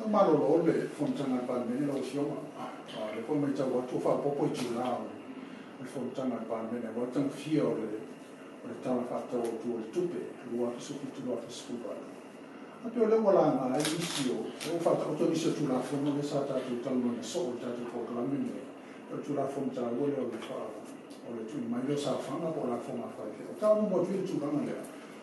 Malolo le fontana palmene lo sioma le come già tu fa poco giurao le fontana palmene volta fio le tana fatto tu il tupe lo su tutto lo scuba a tu le vola a inizio ho fatto autorizzo tu la forma che sa tu talone so già tu programmi tu la fontana volevo fa o le tu ma io sa fa una buona forma fa che già un po' più tu non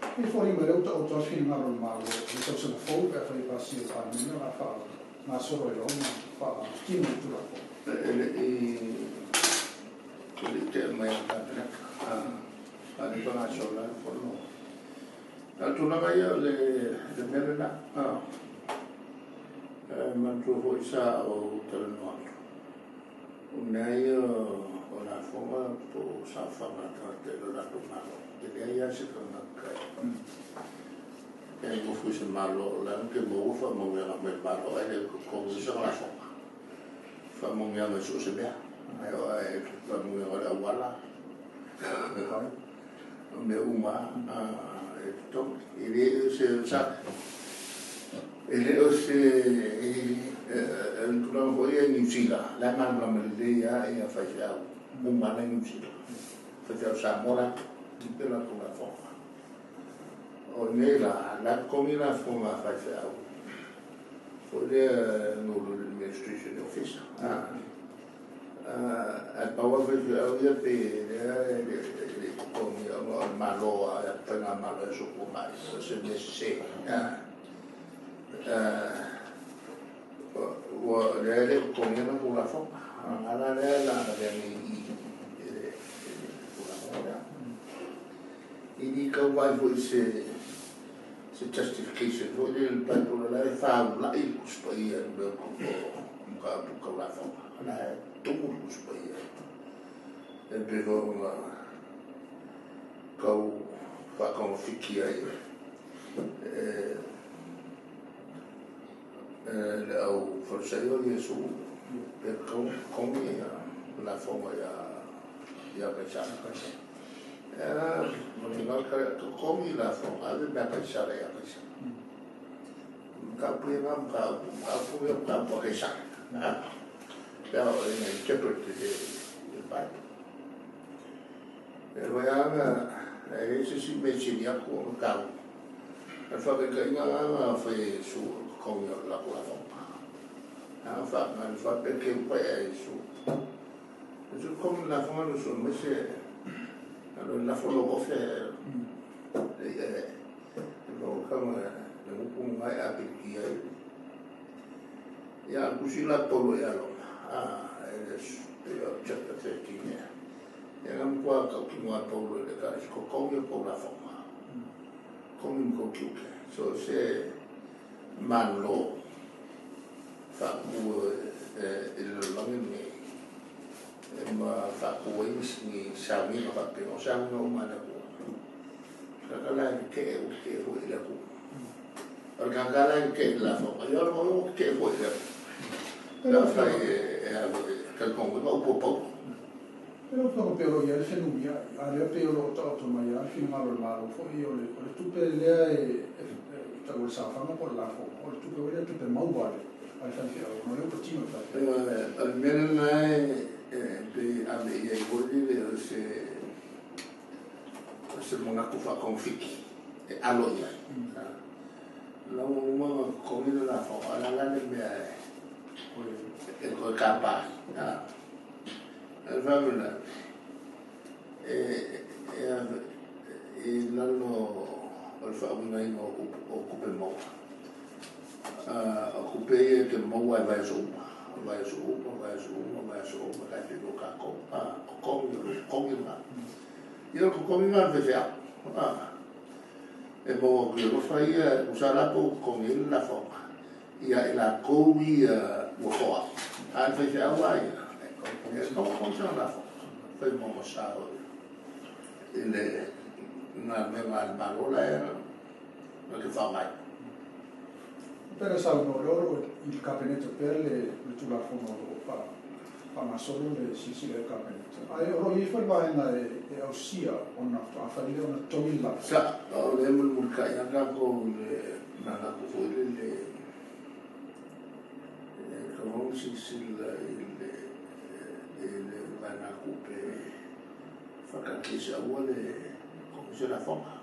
e fuori me lo ho film normale le persone fuori per fare i passi a non la fa ma solo Roma fa chi non tu la fa il tema è la internazionale forno la tu non hai le merda ma tu vuoi sa o te no un aio una forma po sa fa ma te lo da domani e lei si torna e io fui malo anche mo fa mo era per malo e con il suo la fa mo mi ha messo se bene e fa mo era wala me uma e to e se sa e le se tu non vuoi in Sila la mamma me dia e faceva un male in Sila faceva samora per la tua forma o nella la comina forma faceva for no administration office al power faceva come malo appena malo su come se se le comina con la forma alla la ini kau vai foi se justification foi ele para por lá fa lá e os países meu com lá fora lá tudo os países ele pegou uma kau fa como fique aí au forçaio isso pegou como lá fora ya pensar era motivar que come la forma de me pensar ya pensar capire un po' che sa però in che tutti il fatto e vogliamo si mette di acqua un cavo per fare che non fa su come la forma fa perché poi è su come la forma sono messe allora la filosofia lo come un mai a perché ya così la tolo ya lo adesso io cerco di era un po' che mi tolo le cose come la forma come un computer so se manlo fa il lavoro ma fa come mi sa mi fa per non sa non ma la la che vuoi la perché la che la fa io non che vuoi la fai che come un po' però proprio io se non mi ha però tutto ma io fino malo poi io le tutte le stavo sapendo con la o tutte quelle tutte mauale al senso non è un pochino almeno a me i vuol se Monaco fa conflitti allora non come la fa la mia è capace allora l'anno fa un anno occupe che mo vai su vai su la che lo cacco come io come la vedo e mo che lo fai usare con la forma e la covi lo fa al vedo vai ecco come funziona la forma poi mo sa una meva parola era che fa mai per salvo loro il gabinetto per le sulla forma fa ma solo le si le gabinetto io gli fa e ossia una fare una tovilla sa le mulcai andavo con la fuori le Como si le van a ocupar fakakisa wale komisiona fonga.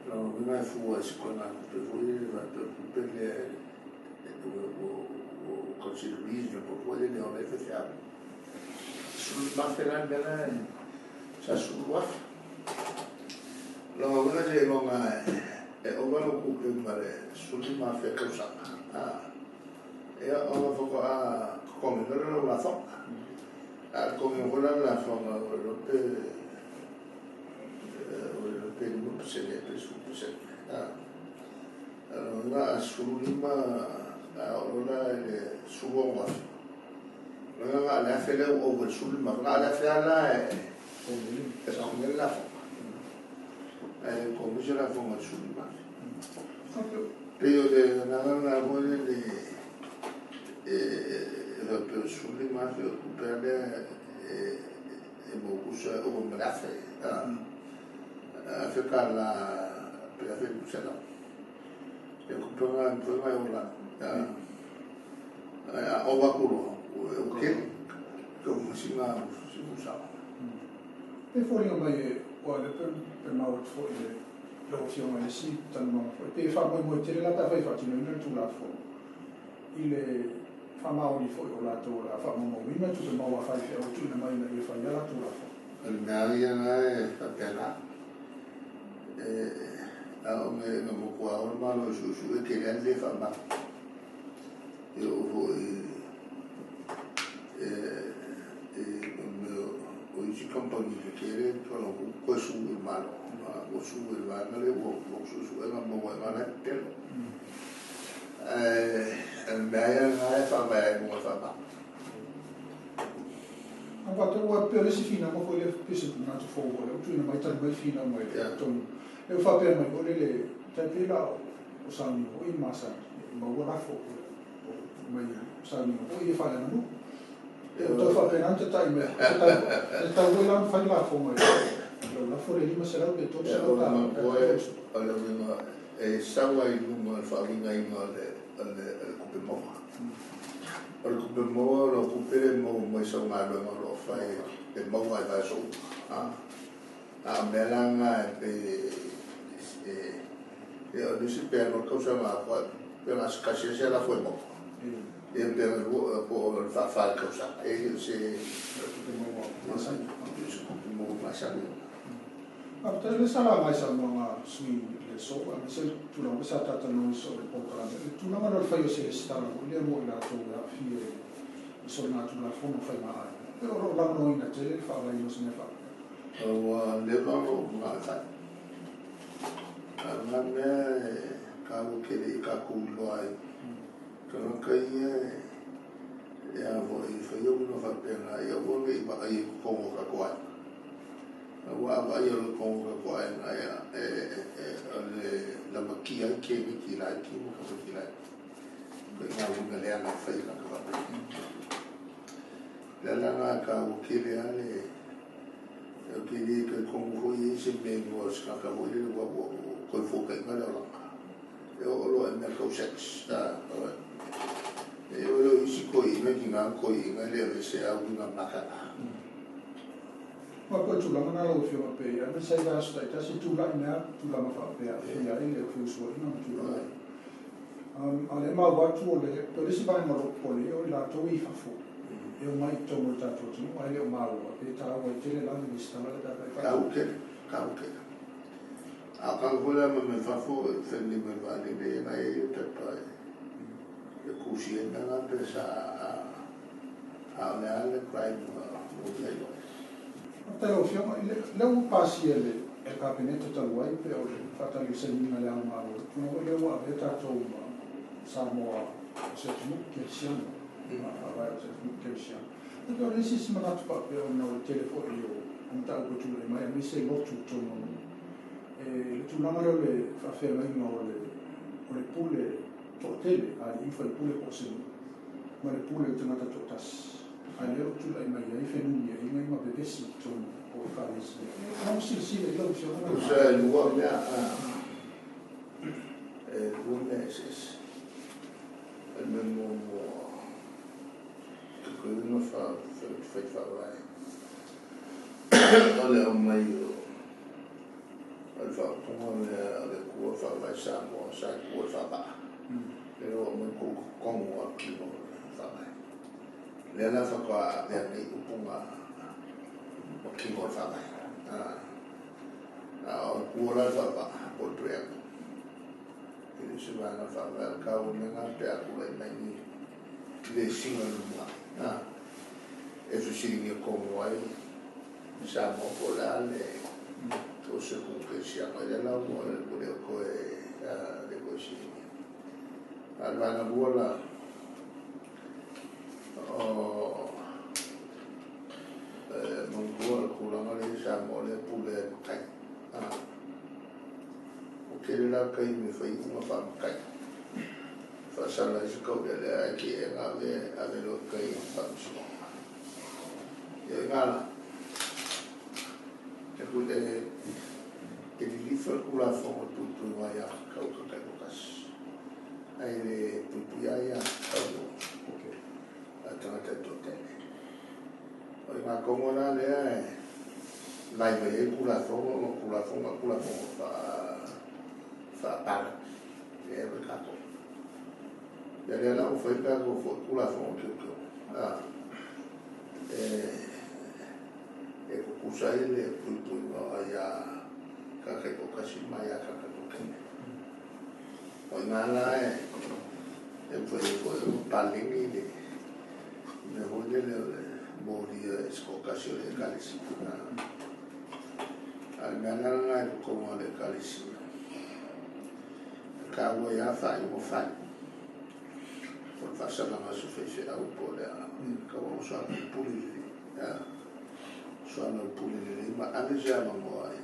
No una fua sikona kupevoile va kupele o considerismo por wale ne ole fechado. Sul mafela dela sa sulwa. Lo una je longa o va no kupe mare sul mafela causa. Ona foco a comendere la fonga. Come quella la fonga lo per non se ne preso se allora sulima allora suonga allora la fele o sulima la fele è come la fonga come ce la fonga sulima io de la vuole di per sulima per mogusa o merafe ficar la per fare il cielo e comprare un po' ora o vaculo o che come si usava e fuori mai guarda per maut fuori lo fiume si tanto per fare molto la ta fai faccio non tu la fo il fa mauri fuori la tua fa mo mi tu se mo fa fai o tu ne mai ne fai la tua fo il naviga è fatta me non può ormai su che le fa ma io voi oggi compagnie che erano con su il mano ma su il mano le uomo su è una buona manetta andai fa bene come fa ma ma tu per si fino ma poi le pisse un altro fuoco tu non mai tanto fino ma eu fa per mai con le tapela o sanno o in massa ma ora fuoco ma sanno poi fa la nu eu fa per anche time sta volando fare la fuoco la fuori lì ma sarà che tutto sarà allora sawa il numero fa vinga alle coupement al coupement lo couperemo mai sono lo fai e mo vai da su melanga io dici per cosa ma per la scasezza la fuemo e per fare cosa e se mo masani after le sala mai sama sui le so ma se tu non sa tata non so il programma tu non lo fai se sta le mo la tua figlia sono natura fono fai mai però la noi in tele fa la io se ne fa le vamo ma fa ma me cavo che le caculo ai sono che ya voi fai uno fa pena io voglio ma io come cacuai wa io con qua la macchia che mi tira qui mo che tira per una le ana fai la la ca o che le ale che di che con voi si vengo scappa voi le uovo col fuoco in mano io lo è nel processo io lo si coi non coi le se ha una macana ma poi tu la mana lo fio per ya mi sai da sta si tu la ina tu la ma fa per ya il fio so non tu la ale ma va tu le per si va ma lo poi io la to I fa fu io mai to molta to tu ma io ma lo e ta va te la mi sta la da fa cauche a calcola me fa fu fendi me va le na io te poi e cucina na presa a le alle prime mo Però le passi il gabinetto del WIP per fare il segnale alle armate. Non volevo avere tanto Samoa, se tu che siamo, ma avere se tu che siamo. E poi non si è mandato per un telefono io, un tal che tu ma mi sei molto tutto e tu non le fa fermare le pulle tortelle, i fai pulle cose, ma le pulle te nata totas. Allora tu l'hai mai fenuia, io mai beve si tu o fare sì. Non si vede lo c'è una. Cos'è l'uomo un mese. Il mio fai whawai. O le o mai o al whapunga le kua whawai Samoa, sa kua whawaa. Pero o mai kongo a kino whawai. Le ana whakua le nei upunga o kino whawai. O kua la whawaa, o tueako. Ele se vai na whawai, kau menga te aku lai mai ni le singa luma. E whasiringi kongo ai, Samoa ko la le o se kuke sianga le lau mo le kure o koe le koe siringi. Alwana buola o mongua kuranga le Samoa le pule makai. O kere la kai me whai unga wha makai. Whasala isi kau le lea ki e ngā ave lo kai wha msimo. E ngāla e kule e lilifa kula whonga tutu mai a kau kakai mokas. Ai le tutu ia kau a tangata tōtene. O i ngā kongona lea e lai mai e kula whonga wha para. E e kato. Ia lea lau whaika ko kula whonga kiukio. E kukusa ele tutu inga ia kakai kokasi mai a kakai kokene. O i ngā la e whai palingi le me hone le mōri e skokasi o le kalisi. A mea nanga e kukonga le kalisi. Ka ua ia whai mo whai. O whasalanga su whese au po le a ka ua usana puli sono pulire ma anche se ama moi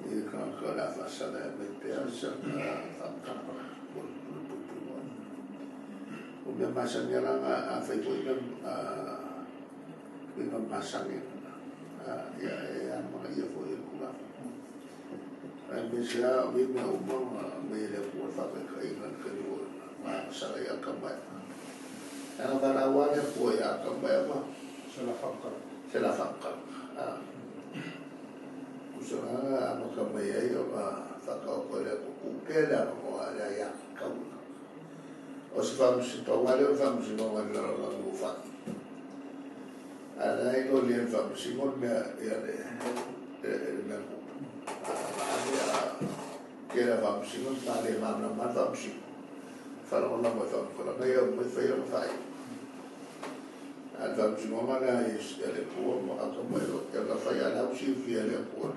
e con la fascia e persa fatta o mia masangela a fai poi a masangela ya e ama io foi il culo invece a mi me le può fare che ma sarà ya cambia ana para wale foi a cambia ma se la whakara. Kusanga ano ka mai ai o ka whakao koe lea kukupele ano moa lea ia kauna. O se whamusi tauale o whamusi nonga ni laro la ngu whaki. Ana e no lien whamusi mon mea ia le mea kupu. Maani a kera whamusi mon maani e mamna man whamusi. Whanonga mo e whamukora. Nei au mai whaira ma whai. Alva msimama na ele kuwa mo akamwelo ya fai ala usifi ele kuwa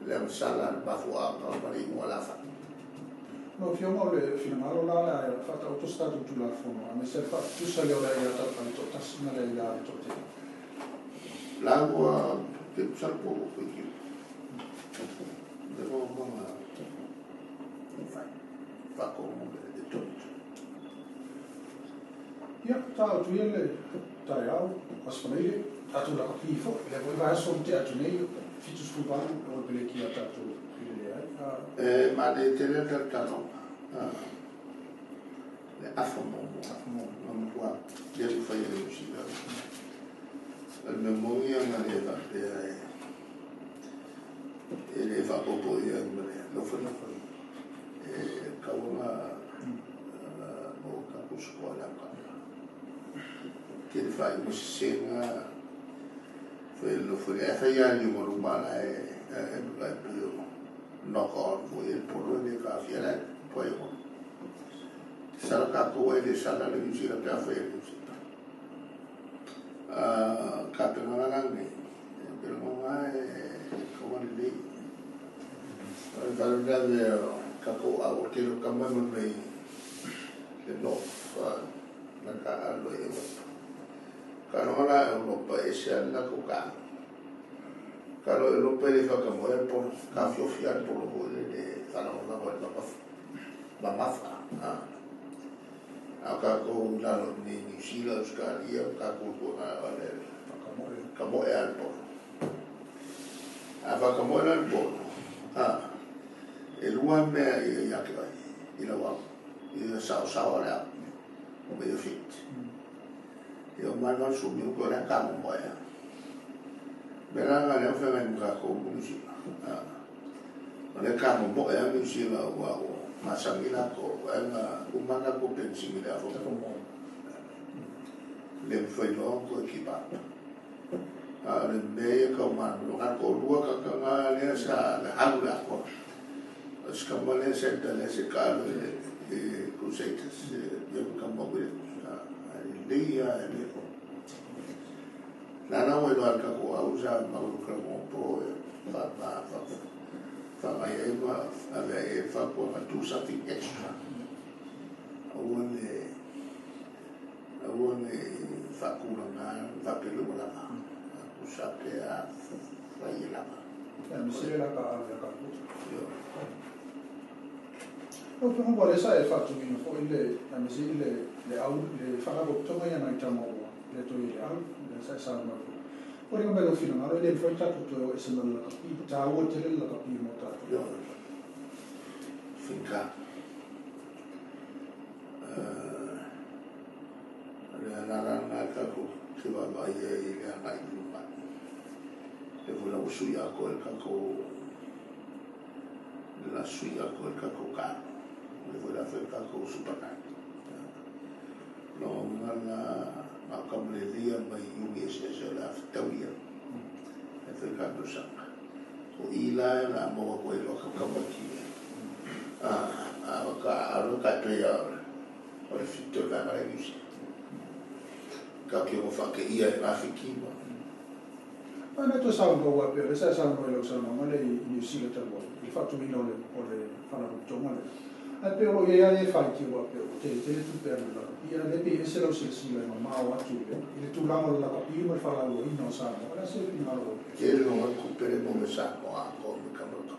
le msala bafua ka mari mo la fa no fiamo le filmaro la fatta autostrada tu la fono a me se fa tu sale ora ya ta tanto tasna le la to te la gua che salpo qui devo ma fa come de tutto. Ja, tā tu ele tā jau, aspanele, atu la kifo, le voi vai sorte atu nei, fitu scubano, o bele ki atu ile ma de tele tano. Le afomo, non qua, devo fare uscita. La memoria ma le va e le fa poco io lo fa e kauna mo capo scuola che fai un sena quello fuori e fai anni mo rumana e no con voi il porro di caffè poi sarà capo e le sala le vicine a caffè capo non anni per non è come lì per capo a che lo cambiamo noi che no na ka lo e Canora Europa e se alla coca. Caro Europa le fa como el por café fiar por lo de para una vuelta la mafa. Acá con la ni sila Australia, acá con la vale como el por. Ava como el por. El uame ya que va. Y la va. Y sa ahora o medio fit. Yo mano sumi ko na kamo mo ya. Bela nga le fa ngai ka ko musi. Le kamo mo ya musi la wa masangila ko nga umana ko pensimila ro. Le foi lo ko kipa. Le me ko mano ka ko lua ka nga le sa le haula ko. Scamale senta le se calo crucetas yo campo dia la na we lo alka ko usa ma lo cremo po fa mai ma ave fa po ma tu something extra awone fa kuna na fa pelo la usa pe a fa yela ma se la ka ave ka o pe mo pare sa e fatto vino poi le au le farà botto mai na tamo le to ile au le sa sa ma poi come lo fino ma le foi tutto e se non la capi ta o te la capi mo ta finca la ka ko che va mai e le mai ma e volevo suia col caco la suia col caco caro le volevo fare caco super no ma come le dia mai USS la tawia e fai caco sa o ila la mo ko lo ka ki ka ka te ya o le fitto la mai usi ka ke mo fa ke ia la fikima ma to sa un po' per sa un po' lo sa ma le New Zealand il fatto di non le fare tutto male però io le fai che va per te tu per la io le penso lo si la ma o tu le tu la la capire fa la lo non sa ma se prima lo che non recuperemo le sa o a come cambiato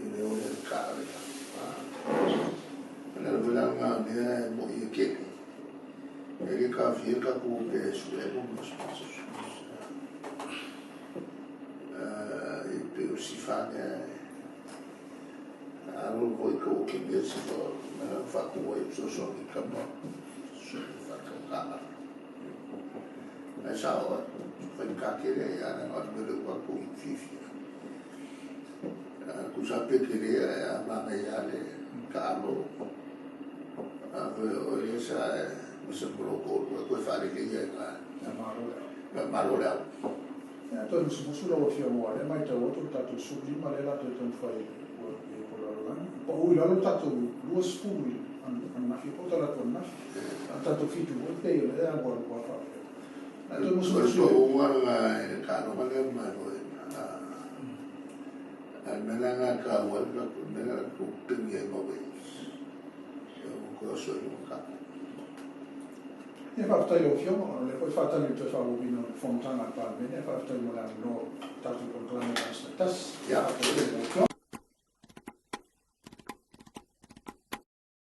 il leone del cave la volanga ne mo che e che fica con che sulle bombe spazio si fa allora poi che invece non fa come sono di campo sono fatto camera e sa fai cacchiere hanno almeno qualcuno in fifi cosa perché a mangiare caro io sa mi sembra puoi fare che gli è ma to no sulo lo fio mo mai te o to tato su di ma la to ton fai o la o ila lo tato lo spui an na fi o la to na tato fitu o te io le da buon qua fa to no sulo guarda il caro ma le mano almeno nga ka wala mena ko pinye mo we ko so yo ka e fa fai lo fio le poi fatta il tuo favo vino fontana al palme e fa fai mo la no tato con clame tas ya